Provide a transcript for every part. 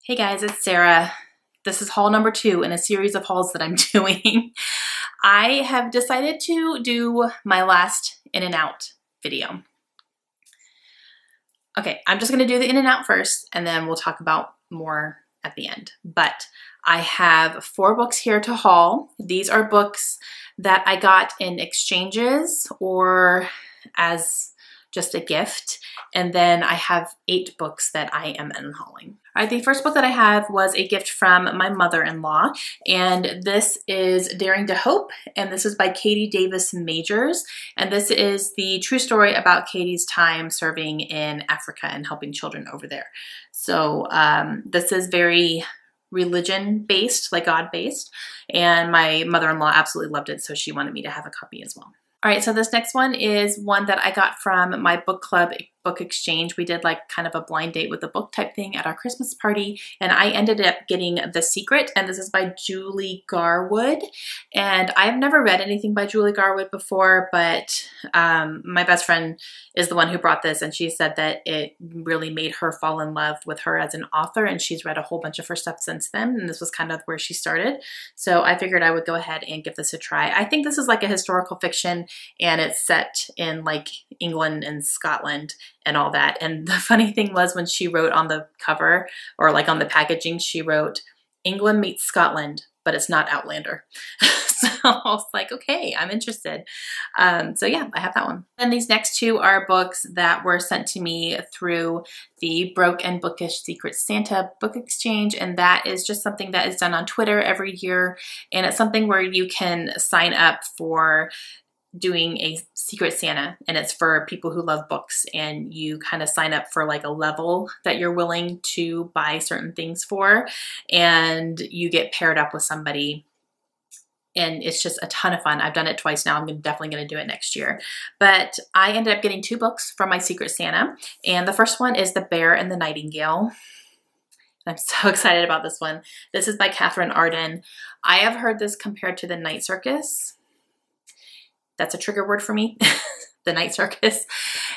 Hey guys, it's Sarah. This is haul number 2 in a series of hauls that I'm doing. I have decided to do my last in and out video. Okay, I'm just gonna do the in and out first and then we'll talk about more at the end. But I have 4 books here to haul. These are books that I got in exchanges or as just a gift. And then I have 8 books that I am unhauling. All right, the first book that I have was a gift from my mother-in-law, and this is Daring to Hope, and this is by Katie Davis Majors, and this is the true story about Katie's time serving in Africa and helping children over there. So this is very religion-based, like God-based, and my mother-in-law absolutely loved it, so she wanted me to have a copy as well. All right, so this next one is one that I got from my book club book exchange. We did like kind of a blind date with a book type thing at our Christmas party, and I ended up getting The Secret, and this is by Julie Garwood. And I've never read anything by Julie Garwood before, but my best friend is the one who brought this, and she said that it really made her fall in love with her as an author, and she's read a whole bunch of her stuff since then, and this was kind of where she started. So I figured I would go ahead and give this a try. I think this is like a historical fiction, and it's set in like England and Scotland and all that. And the funny thing was when she wrote on the cover or like on the packaging, she wrote England meets Scotland, but it's not Outlander. So I was like, okay, I'm interested. So yeah, I have that one. And these next 2 are books that were sent to me through the Broke and Bookish Secret Santa book exchange. And that is just something that is done on Twitter every year. And it's something where you can sign up for doing a Secret Santa, and it's for people who love books, and you kind of sign up for like a level that you're willing to buy certain things for, and you get paired up with somebody, and it's just a ton of fun. I've done it twice now. I'm definitely going to do it next year. But I ended up getting 2 books from my Secret Santa, and the first one is The Bear and the Nightingale. I'm so excited about this one. This is by Catherine Arden. I have heard this compared to The Night Circus. That's a trigger word for me, The Night Circus.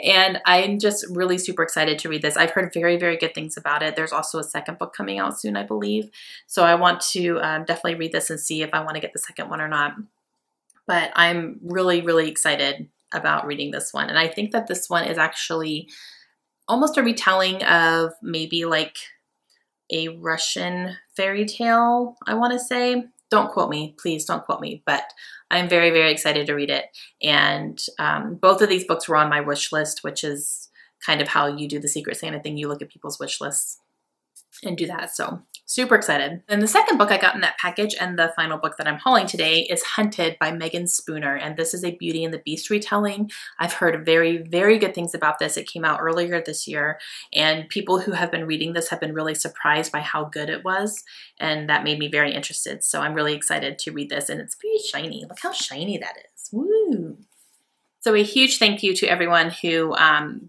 And I'm just really super excited to read this. I've heard very, very good things about it. There's also a second book coming out soon, I believe. So I want to definitely read this and see if I want to get the second one or not. But I'm really, really excited about reading this one. And I think that this one is actually almost a retelling of maybe like a Russian fairy tale, I want to say. Don't quote me, please don't quote me, but I'm very, very excited to read it. And both of these books were on my wish list, which is kind of how you do the Secret Santa thing. You look at people's wish lists and do that. So super excited. And the second book I got in that package, and the final book that I'm hauling today, is Hunted by Megan Spooner. And this is a Beauty and the Beast retelling. I've heard very, very good things about this. It came out earlier this year, and people who have been reading this have been really surprised by how good it was. And that made me very interested. So I'm really excited to read this, and it's very shiny. Look how shiny that is. Woo! So a huge thank you to everyone who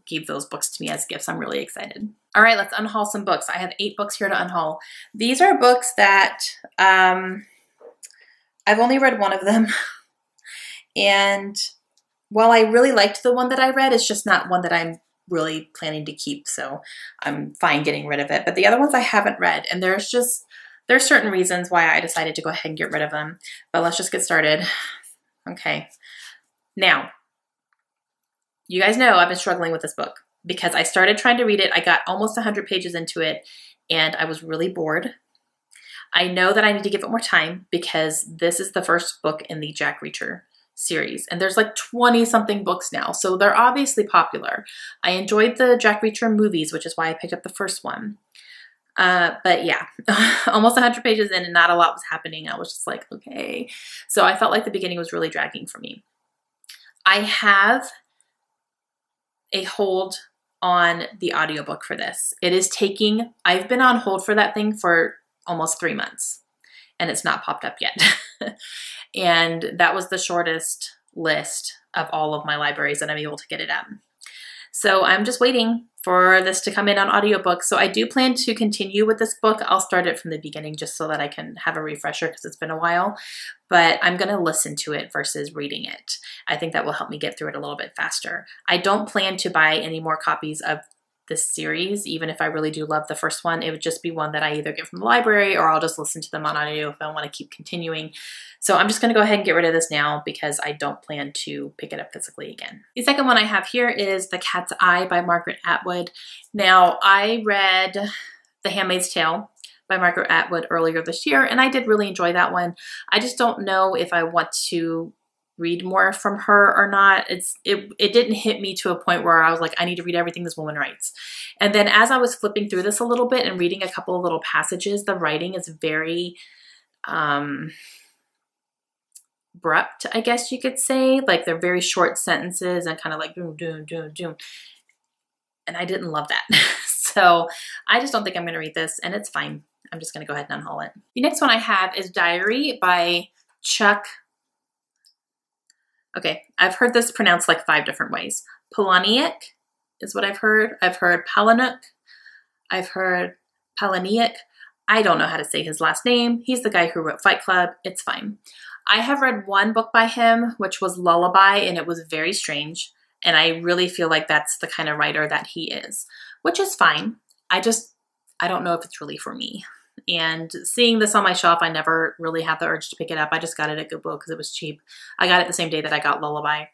gave those books to me as gifts. I'm really excited. All right, let's unhaul some books. I have 8 books here to unhaul. These are books that I've only read one of them. And while I really liked the one that I read, it's just not one that I'm really planning to keep. So I'm fine getting rid of it. But the other ones I haven't read. And there's certain reasons why I decided to go ahead and get rid of them. But let's just get started. Okay. Now, you guys know I've been struggling with this book because I started trying to read it. I got almost 100 pages into it, and I was really bored. I know that I need to give it more time because this is the first book in the Jack Reacher series, and there's like 20-something books now, so they're obviously popular. I enjoyed the Jack Reacher movies, which is why I picked up the first one. But yeah, almost 100 pages in and not a lot was happening. I was just like, okay. So I felt like the beginning was really dragging for me. I have a hold on the audiobook for this. I've been on hold for that thing for almost 3 months, and it's not popped up yet. And that was the shortest list of all of my libraries that I'm able to get it at. So I'm just waiting for this to come in on audiobook. So I do plan to continue with this book. I'll start it from the beginning just so that I can have a refresher because it's been a while. But I'm going to listen to it versus reading it. I think that will help me get through it a little bit faster. I don't plan to buy any more copies of this series. Even if I really do love the first one, it would just be one that I either get from the library or I'll just listen to them on audio if I want to keep continuing. So I'm just going to go ahead and get rid of this now because I don't plan to pick it up physically again. The second one I have here is The Cat's Eye by Margaret Atwood. Now, I read The Handmaid's Tale by Margaret Atwood earlier this year, and I did really enjoy that one. I just don't know if I want to read more from her or not. It didn't hit me to a point where I was like, I need to read everything this woman writes. And then as I was flipping through this a little bit and reading a couple of little passages, the writing is very abrupt, I guess you could say. Like, they're very short sentences and kind of like doom, doom, doom, doom. And I didn't love that. So I just don't think I'm going to read this, and it's fine. I'm just going to go ahead and unhaul it. The next one I have is Diary by Chuck. Okay, I've heard this pronounced like 5 different ways. Palahniuk is what I've heard. I've heard Palahniuk. I've heard Palahniuk. I don't know how to say his last name. He's the guy who wrote Fight Club. It's fine. I have read one book by him, which was Lullaby, and it was very strange. And I really feel like that's the kind of writer that he is, which is fine. I don't know if it's really for me. And seeing this on my shelf, I never really had the urge to pick it up. I just got it at Goodwill because it was cheap. I got it the same day that I got Lullaby.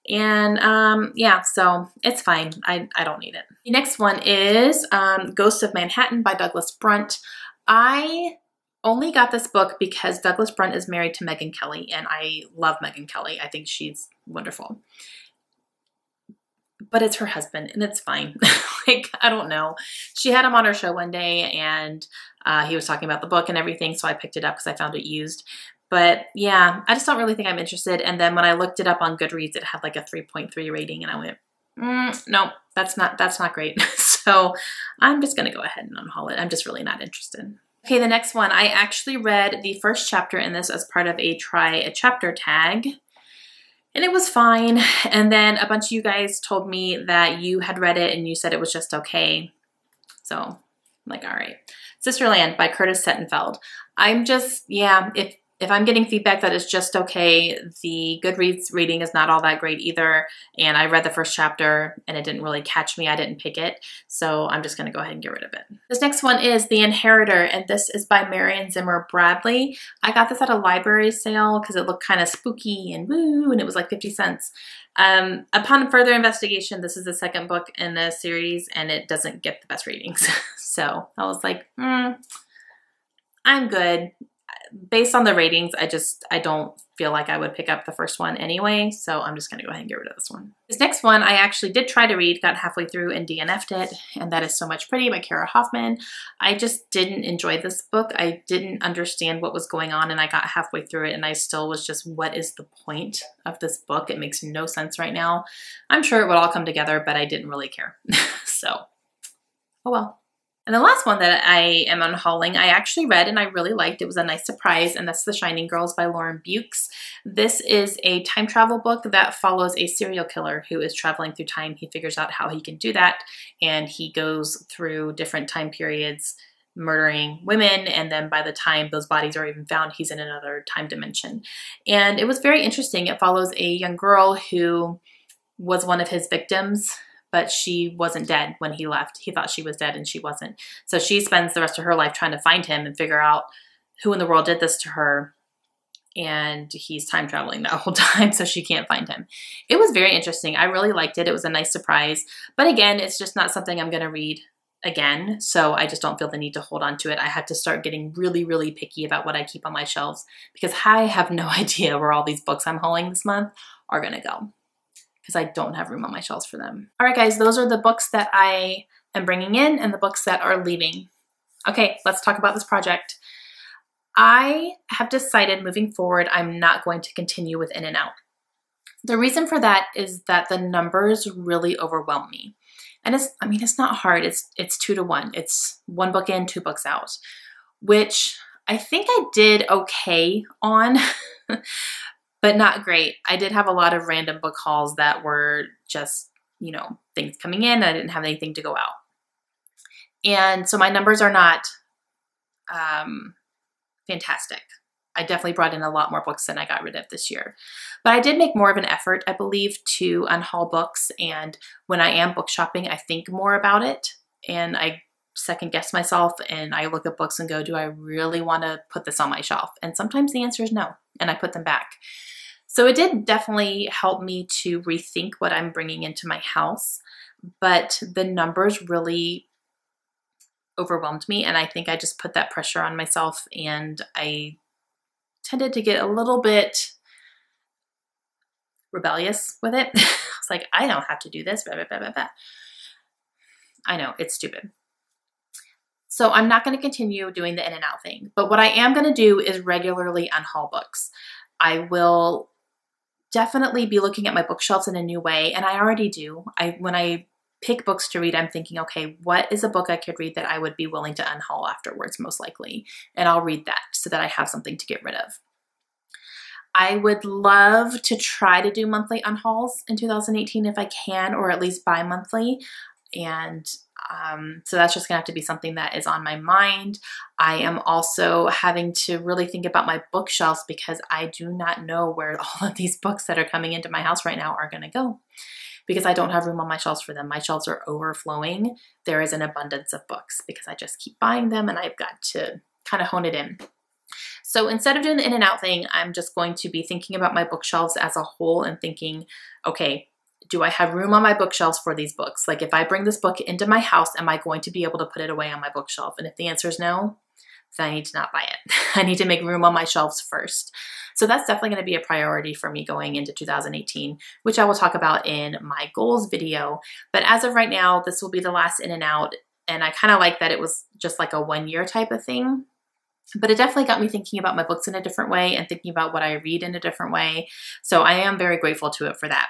And yeah, so it's fine. I don't need it. The next one is Ghosts of Manhattan by Douglas Brunt. I only got this book because Douglas Brunt is married to Megyn Kelly, and I love Megyn Kelly. I think she's wonderful. But it's her husband, and it's fine. Like, I don't know. She had him on her show one day, and he was talking about the book and everything, so I picked it up because I found it used. But yeah, I just don't really think I'm interested. And then when I looked it up on Goodreads, it had like a 3.3 rating, and I went, no, that's not great. So I'm just going to go ahead and unhaul it. I'm just really not interested. Okay, the next one. I actually read the first chapter in this as part of a try a chapter tag. And it was fine. And then a bunch of you guys told me that you had read it and you said it was just okay. So I'm like, all right. Sisterland by Curtis Sittenfeld. I'm just, yeah, if I'm getting feedback that it's just okay, the Goodreads rating is not all that great either. And I read the first chapter and it didn't really catch me. I didn't pick it. So I'm just going to go ahead and get rid of it. This next one is The Inheritor, and this is by Marion Zimmer Bradley. I got this at a library sale because it looked kind of spooky and woo, and it was like 50 cents. Upon further investigation, this is the second book in the series and it doesn't get the best ratings. So I was like, I'm good. Based on the ratings, I don't feel like I would pick up the first one anyway, so I'm just going to go ahead and get rid of this one. This next one I actually did try to read, got halfway through and DNF'd it, and that is So Much Pretty by Kara Hoffman. I just didn't enjoy this book. I didn't understand what was going on, and I got halfway through it, and I still was just, what is the point of this book? It makes no sense right now. I'm sure it would all come together, but I didn't really care. So, oh well. And the last one that I am unhauling, I actually read and I really liked. It was a nice surprise, and that's The Shining Girls by Lauren Bukes. This is a time travel book that follows a serial killer who is traveling through time. He figures out how he can do that, and he goes through different time periods murdering women, and then by the time those bodies are even found, he's in another time dimension. And it was very interesting. It follows a young girl who was one of his victims, but she wasn't dead when he left. He thought she was dead and she wasn't. So she spends the rest of her life trying to find him and figure out who in the world did this to her. And he's time traveling that whole time, so she can't find him. It was very interesting. I really liked it. It was a nice surprise. But again, it's just not something I'm going to read again. So I just don't feel the need to hold on to it. I had to start getting really, really picky about what I keep on my shelves because I have no idea where all these books I'm hauling this month are going to go, because I don't have room on my shelves for them. All right, guys, those are the books that I am bringing in and the books that are leaving. Okay, let's talk about this project. I have decided moving forward, I'm not going to continue with In and Out. The reason for that is that the numbers really overwhelm me. And it's not hard. It's 2 to 1. It's 1 book in, 2 books out, which I think I did okay on. But not great. I did have a lot of random book hauls that were just, you know, things coming in. I didn't have anything to go out. And so my numbers are not fantastic. I definitely brought in a lot more books than I got rid of this year. But I did make more of an effort, I believe, to unhaul books. And when I am book shopping, I think more about it. And I second guess myself and I look at books and go, do I really want to put this on my shelf? And sometimes the answer is no, and I put them back. So it did definitely help me to rethink what I'm bringing into my house. But the numbers really overwhelmed me. And I think I just put that pressure on myself, and I tended to get a little bit rebellious with it. I was like, I don't have to do this. Blah, blah, blah, blah, blah. I know, it's stupid. So I'm not going to continue doing the in and out thing. But what I am going to do is regularly unhaul books. I will definitely be looking at my bookshelves in a new way. And I already do. When I pick books to read, I'm thinking, okay, what is a book I could read that I would be willing to unhaul afterwards, most likely? And I'll read that so that I have something to get rid of. I would love to try to do monthly unhauls in 2018 if I can, or at least bi-monthly. And so that's just gonna have to be something that is on my mind. I am also having to really think about my bookshelves because I do not know where all of these books that are coming into my house right now are gonna go, because I don't have room on my shelves for them. My shelves are overflowing. There is an abundance of books because I just keep buying them, and I've got to kind of hone it in. So instead of doing the in and out thing, I'm just going to be thinking about my bookshelves as a whole and thinking, okay, do I have room on my bookshelves for these books? Like, if I bring this book into my house, am I going to be able to put it away on my bookshelf? And if the answer is no, then I need to not buy it. I need to make room on my shelves first. So that's definitely going to be a priority for me going into 2018, which I will talk about in my goals video. But as of right now, this will be the last in and out. And I kind of like that it was just like a 1 year type of thing. But it definitely got me thinking about my books in a different way and thinking about what I read in a different way. So I am very grateful to it for that.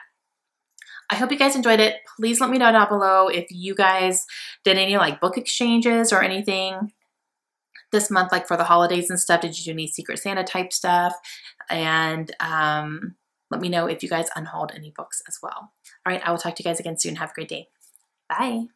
I hope you guys enjoyed it. Please let me know down below if you guys did any like book exchanges or anything this month, like for the holidays and stuff. Did you do any Secret Santa type stuff? And let me know if you guys unhauled any books as well. All right, I will talk to you guys again soon. Have a great day. Bye.